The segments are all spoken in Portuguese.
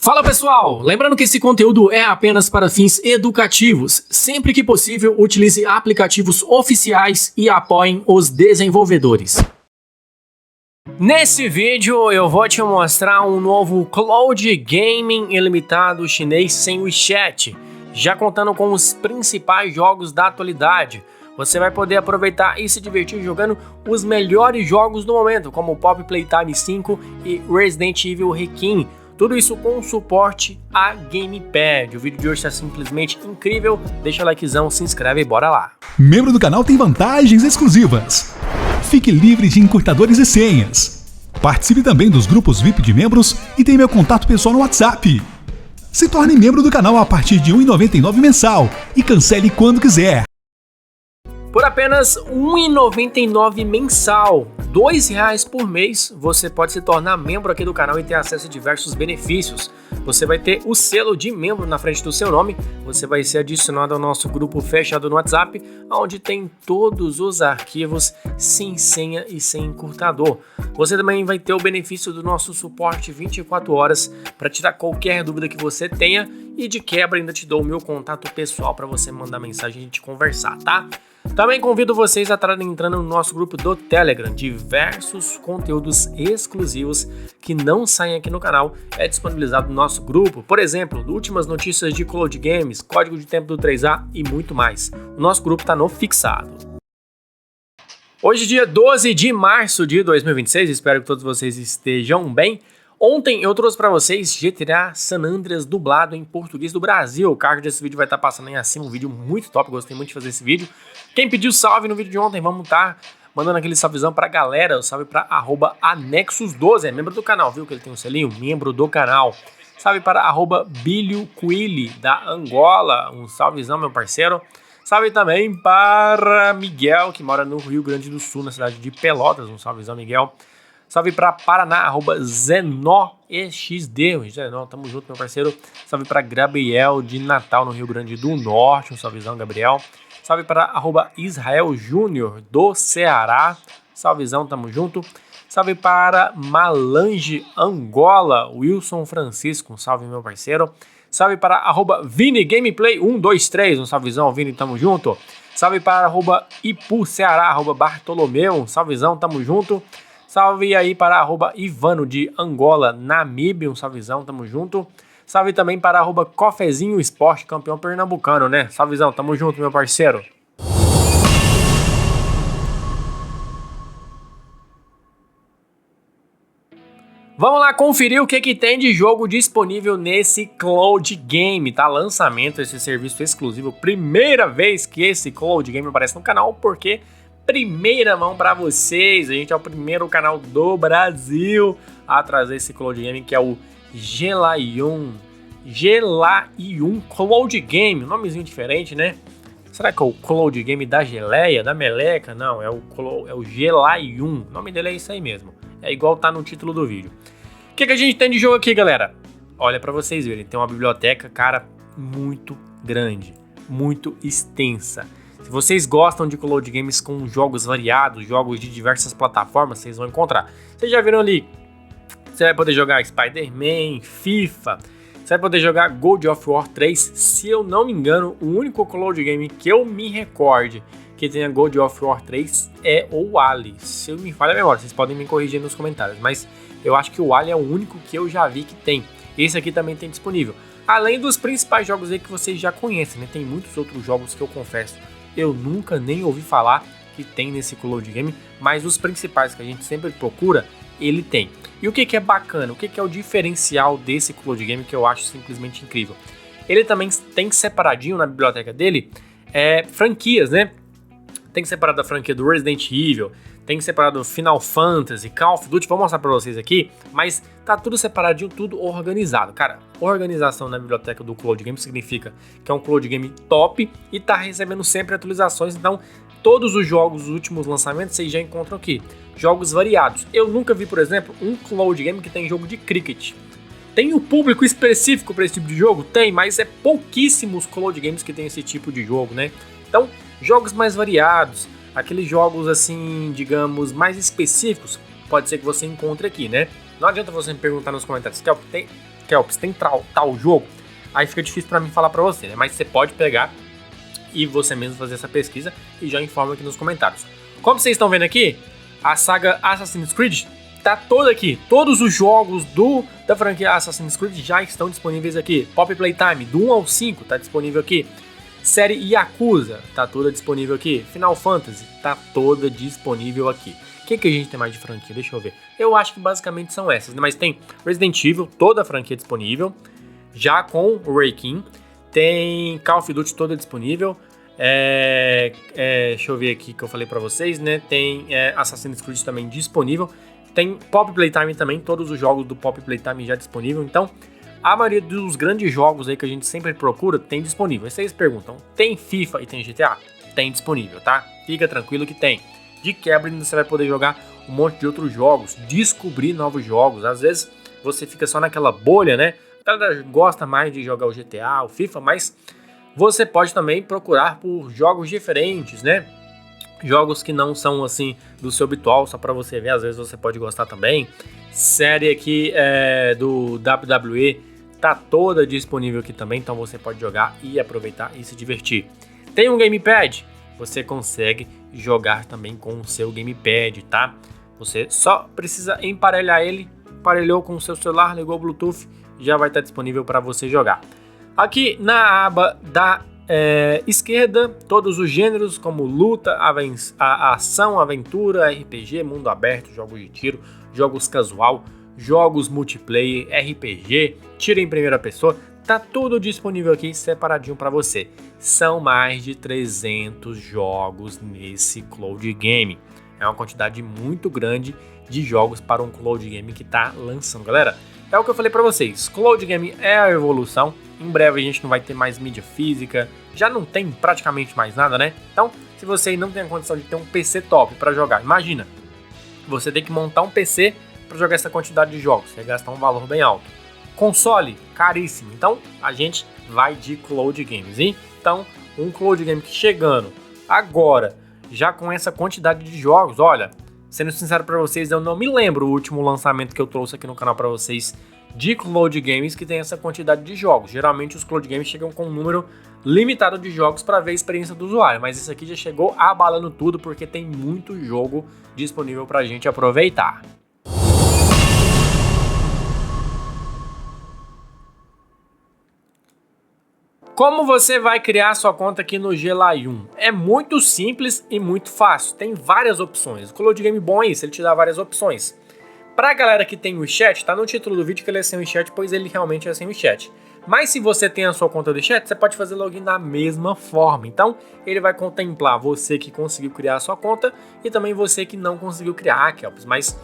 Fala pessoal, lembrando que esse conteúdo é apenas para fins educativos. Sempre que possível, utilize aplicativos oficiais e apoiem os desenvolvedores. Nesse vídeo eu vou te mostrar um novo Cloud Gaming ilimitado chinês sem WeChat, já contando com os principais jogos da atualidade. Você vai poder aproveitar e se divertir jogando os melhores jogos do momento, como Poppy Playtime 5 e Resident Evil Requiem. Tudo isso com suporte a Gamepad. O vídeo de hoje está simplesmente incrível. Deixa o likezão, se inscreve e bora lá. Membro do canal tem vantagens exclusivas. Fique livre de encurtadores e senhas. Participe também dos grupos VIP de membros e tem meu contato pessoal no WhatsApp. Se torne membro do canal a partir de R$ 1,99 mensal e cancele quando quiser. Por apenas R$ 1,99 mensal, R$ 2,00 por mês, você pode se tornar membro aqui do canal e ter acesso a diversos benefícios. Você vai ter o selo de membro na frente do seu nome, você vai ser adicionado ao nosso grupo fechado no WhatsApp, onde tem todos os arquivos sem senha e sem encurtador. Você também vai ter o benefício do nosso suporte 24 horas para tirar qualquer dúvida que você tenha e de quebra ainda te dou o meu contato pessoal para você mandar mensagem e a gente conversar, tá? Também convido vocês a estarem entrando no nosso grupo do Telegram. Diversos conteúdos exclusivos que não saem aqui no canal é disponibilizado no nosso grupo. Por exemplo, últimas notícias de Cloud Games, código de tempo do 3A e muito mais. O nosso grupo está no fixado. Hoje, dia 12 de março de 2026, espero que todos vocês estejam bem. Ontem eu trouxe para vocês GTA San Andreas dublado em português do Brasil. O card desse vídeo vai estar passando aí acima, um vídeo muito top, gostei muito de fazer esse vídeo. Quem pediu salve no vídeo de ontem, vamos estar mandando aquele salvezão pra galera, salve pra @anexus12, é membro do canal, viu que ele tem um selinho? Membro do canal. Salve para Bilio Quili, da Angola, um salvezão, meu parceiro. Salve também para Miguel, que mora no Rio Grande do Sul, na cidade de Pelotas, um salvezão, Miguel. Salve para Paraná, @ZenóEXD. Zenó, tamo junto, meu parceiro. Salve para Gabriel de Natal, no Rio Grande do Norte. Um salvezão, Gabriel. Salve para Israel Júnior, do Ceará. Salvezão, tamo junto. Salve para Malange, Angola. Wilson Francisco, um salve, meu parceiro. Salve para Vini Gameplay 123. Um salvezão, Vini, tamo junto. Salve para Ipu Ceará, Bartolomeu. Um salvezão, tamo junto. Salve aí para Ivano de Angola, Namíbia, um salvezão, tamo junto. Salve também para Cofezinho Esporte, campeão pernambucano, né? Salvezão, tamo junto, meu parceiro. Vamos lá conferir o que tem de jogo disponível nesse Cloud Game, tá? Lançamento, esse serviço exclusivo, primeira vez que esse Cloud Game aparece no canal, porque... primeira mão para vocês, a gente é o primeiro canal do Brasil a trazer esse Cloud Game, que é o Gelaiun Cloud Game, nomezinho diferente, né? Será que é o Cloud Game da geleia, da meleca? Não, é o Gelaiun, o nome dele é isso aí mesmo, é igual tá no título do vídeo. O que a gente tem de jogo aqui, galera? Olha para vocês verem, tem uma biblioteca, cara, muito grande, muito extensa. Se vocês gostam de Cloud Games com jogos variados, jogos de diversas plataformas, vocês vão encontrar. Vocês já viram ali, você vai poder jogar Spider-Man, FIFA, você vai poder jogar God of War 3. Se eu não me engano, o único Cloud Game que eu me recorde que tenha God of War 3 é o Ali. Se eu me falha a memória, vocês podem me corrigir nos comentários, mas eu acho que o Ali é o único que eu já vi que tem. Esse aqui também tem disponível. Além dos principais jogos aí que vocês já conhecem, né? Tem muitos outros jogos que eu confesso eu nunca nem ouvi falar que tem nesse Cloud Game, mas os principais que a gente sempre procura, ele tem. E o que é bacana, o que é o diferencial desse Cloud Game que eu acho simplesmente incrível? Ele também tem separadinho na biblioteca dele franquias, né? Tem separado a franquia do Resident Evil, tem separado Final Fantasy, Call of Duty, vou mostrar pra vocês aqui, mas tá tudo separadinho, tudo organizado. Cara, organização na biblioteca do Cloud Game significa que é um Cloud Game top e tá recebendo sempre atualizações, então todos os jogos, os últimos lançamentos, vocês já encontram aqui. Jogos variados. Eu nunca vi, por exemplo, um Cloud Game que tem jogo de cricket. Tem um público específico para esse tipo de jogo? Tem, mas é pouquíssimos Cloud Games que tem esse tipo de jogo, né? Então, jogos mais variados, aqueles jogos assim, digamos, mais específicos, pode ser que você encontre aqui, né? Não adianta você me perguntar nos comentários, quer Kelps, tem tal jogo? Aí fica difícil pra mim falar pra você, né? Mas você pode pegar e você mesmo fazer essa pesquisa e já informa aqui nos comentários. Como vocês estão vendo aqui, a saga Assassin's Creed tá toda aqui. Todos os jogos da franquia Assassin's Creed já estão disponíveis aqui. Poppy Playtime, do 1 ao 5, tá disponível aqui. Série Yakuza, tá toda disponível aqui. Final Fantasy, tá toda disponível aqui. O que a gente tem mais de franquia? Deixa eu ver. Eu acho que basicamente são essas, né? Mas tem Resident Evil, toda a franquia disponível. Já com o Ray King. Tem Call of Duty toda disponível. Deixa eu ver aqui que eu falei pra vocês, né? Tem Assassin's Creed também disponível. Tem Poppy Playtime também, todos os jogos do Poppy Playtime já disponível. Então, a maioria dos grandes jogos aí que a gente sempre procura tem disponível. Aí vocês perguntam, tem FIFA e tem GTA? Tem disponível, tá? Fica tranquilo que tem. De quebra você vai poder jogar um monte de outros jogos, descobrir novos jogos. Às vezes você fica só naquela bolha, né? A galera gosta mais de jogar o GTA, o FIFA, mas você pode também procurar por jogos diferentes, né? Jogos que não são assim do seu habitual, só para você ver, às vezes você pode gostar também. Série aqui do WWE tá toda disponível aqui também, então você pode jogar e aproveitar e se divertir. Tem um gamepad? Você consegue jogar também com o seu gamepad, tá? Você só precisa emparelhar ele, emparelhou com o seu celular, ligou o Bluetooth, já vai estar disponível para você jogar. Aqui na aba da esquerda, todos os gêneros como luta, ação, aventura, RPG, mundo aberto, jogos de tiro, jogos casual, jogos multiplayer, RPG, tiro em primeira pessoa, tá tudo disponível aqui separadinho para você. São mais de 300 jogos nesse cloud game. É uma quantidade muito grande de jogos para um cloud game que tá lançando, galera. É o que eu falei para vocês, cloud game é a evolução. Em breve a gente não vai ter mais mídia física, já não tem praticamente mais nada, né? Então, se você não tem a condição de ter um PC top para jogar, imagina, você tem que montar um PC para jogar essa quantidade de jogos, você vai gastar um valor bem alto. Console, caríssimo, então a gente vai de cloud games, hein? Então, um cloud game que chegando agora, já com essa quantidade de jogos, olha, sendo sincero para vocês, eu não me lembro o último lançamento que eu trouxe aqui no canal para vocês de cloud games que tem essa quantidade de jogos. Geralmente os cloud games chegam com um número limitado de jogos para ver a experiência do usuário, mas esse aqui já chegou abalando tudo porque tem muito jogo disponível para a gente aproveitar. Como você vai criar sua conta aqui no Gelaim? É muito simples e muito fácil, tem várias opções. O Cloud Game bom é isso, ele te dá várias opções. Pra galera que tem o chat, tá no título do vídeo que ele é sem o chat, pois ele realmente é sem o chat. Mas se você tem a sua conta de chat, você pode fazer login da mesma forma. Então, ele vai contemplar você que conseguiu criar a sua conta e também você que não conseguiu criar, Kelps. Mas,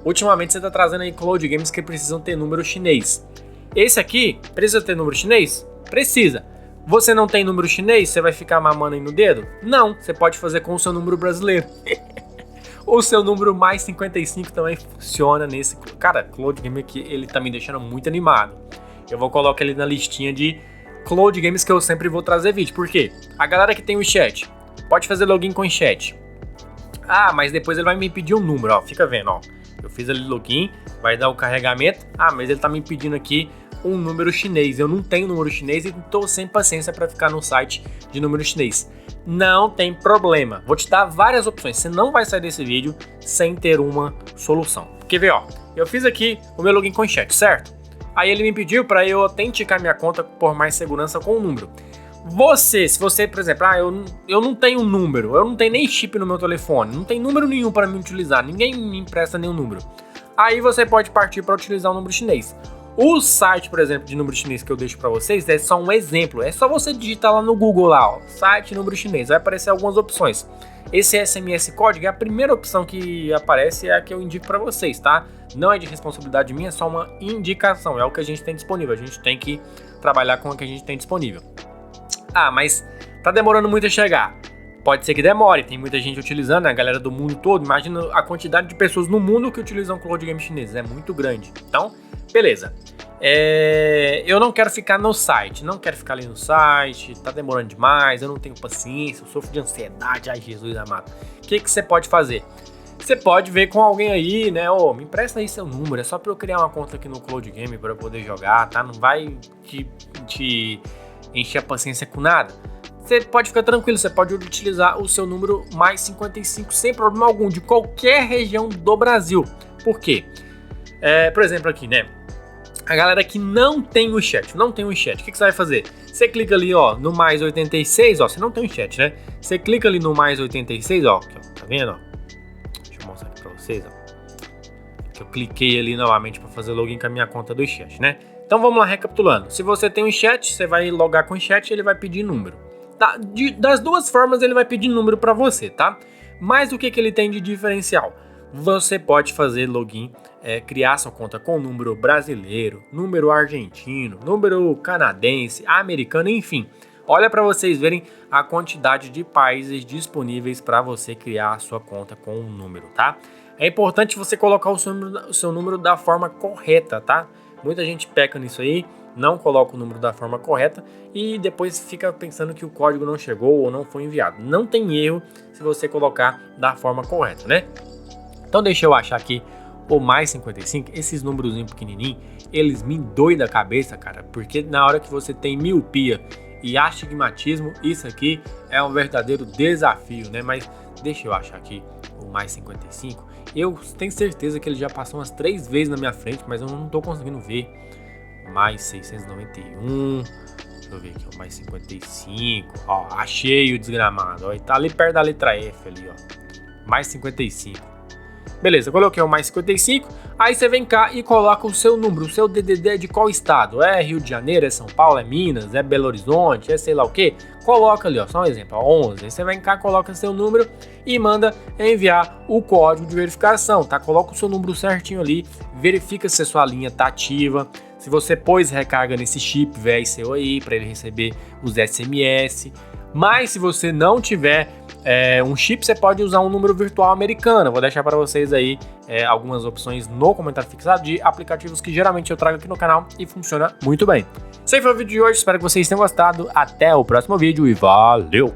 ultimamente, você tá trazendo aí Cloud Games que precisam ter número chinês. Esse aqui, precisa ter número chinês? Precisa. Você não tem número chinês, você vai ficar mamando aí no dedo? Não, você pode fazer com o seu número brasileiro. O seu número mais 55 também funciona nesse... Cara, Cloud Game aqui, ele tá me deixando muito animado. Eu vou colocar ele na listinha de Cloud Games que eu sempre vou trazer vídeo. Por quê? A galera que tem o chat, pode fazer login com o chat. Ah, mas depois ele vai me pedir um número, ó. Fica vendo, ó. Eu fiz ali login, vai dar o carregamento. Ah, mas ele tá me pedindo aqui um número chinês. Eu não tenho número chinês e tô sem paciência para ficar no site de número chinês. Não tem problema. Vou te dar várias opções. Você não vai sair desse vídeo sem ter uma solução. Quer ver, ó? Eu fiz aqui o meu login com o chat, certo? Aí ele me pediu para eu autenticar minha conta por mais segurança com o número. Se você, por exemplo, eu não tenho número, eu não tenho nem chip no meu telefone, não tem número nenhum para me utilizar, ninguém me empresta nenhum número. Aí você pode partir para utilizar o número chinês. O site, por exemplo, de número chinês que eu deixo para vocês é só um exemplo. É só você digitar lá no Google, lá, ó, site número chinês. Vai aparecer algumas opções. Esse SMS código é a primeira opção que aparece, é a que eu indico para vocês, tá? Não é de responsabilidade minha, é só uma indicação. É o que a gente tem disponível. A gente tem que trabalhar com o que a gente tem disponível. Ah, mas tá demorando muito a chegar. Pode ser que demore, tem muita gente utilizando, né? A galera do mundo todo. Imagina a quantidade de pessoas no mundo que utilizam Cloud Game chinês, é muito grande. Então, beleza. Eu não quero ficar no site, não quero ficar ali no site, tá demorando demais, eu não tenho paciência, eu sofro de ansiedade, ai Jesus amado. O que você pode fazer? você pode ver com alguém aí, né? Ô, me empresta aí seu número, é só pra eu criar uma conta aqui no Cloud Game pra eu poder jogar, tá? Não vai te encher a paciência com nada. Você pode ficar tranquilo, você pode utilizar o seu número mais 55 sem problema algum, de qualquer região do Brasil. Por quê? Por exemplo aqui, né? A galera que não tem o chat, o que você vai fazer? Você clica ali, ó, no mais 86, ó, você não tem o chat, né? Você clica ali no mais 86, ó, aqui, ó, tá vendo, ó? Deixa eu mostrar aqui pra vocês, ó. Que eu cliquei ali novamente para fazer login com a minha conta do chat, né? Então vamos lá, recapitulando. Se você tem um chat, você vai logar com o chat e ele vai pedir número. Tá? Das duas formas ele vai pedir número para você, tá? Mas o que ele tem de diferencial? Você pode fazer login, criar sua conta com número brasileiro, número argentino, número canadense, americano, enfim. Olha para vocês verem a quantidade de países disponíveis para você criar a sua conta com um número, tá? É importante você colocar o seu número da forma correta, tá? Muita gente peca nisso aí, não coloca o número da forma correta e depois fica pensando que o código não chegou ou não foi enviado. Não tem erro se você colocar da forma correta, né? Então deixa eu achar aqui o mais 55, esses números pequenininhos, eles me doem da cabeça, cara, porque na hora que você tem miopia e astigmatismo, isso aqui é um verdadeiro desafio, né? Mas deixa eu achar aqui o mais 55, eu tenho certeza que ele já passou umas 3 vezes na minha frente, mas eu não tô conseguindo ver. Mais 691, deixa eu ver aqui, o mais 55, ó, achei o desgramado, ó, tá ali perto da letra F ali, ó, mais 55. Beleza, coloquei o mais 55, aí você vem cá e coloca o seu número, o seu DDD é de qual estado? É Rio de Janeiro, é São Paulo, é Minas, é Belo Horizonte, é sei lá o que? Coloca ali, ó, só um exemplo, ó, 11, aí você vem cá, coloca seu número e manda enviar o código de verificação, tá? Coloca o seu número certinho ali, verifica se a sua linha tá ativa, se você pôs recarga nesse chip velho seu aí, para ele receber os SMS, mas se você não tiver um chip, você pode usar um número virtual americano. Vou deixar para vocês aí algumas opções no comentário fixado de aplicativos que geralmente eu trago aqui no canal e funciona muito bem. Esse aí foi o vídeo de hoje, espero que vocês tenham gostado. Até o próximo vídeo e valeu!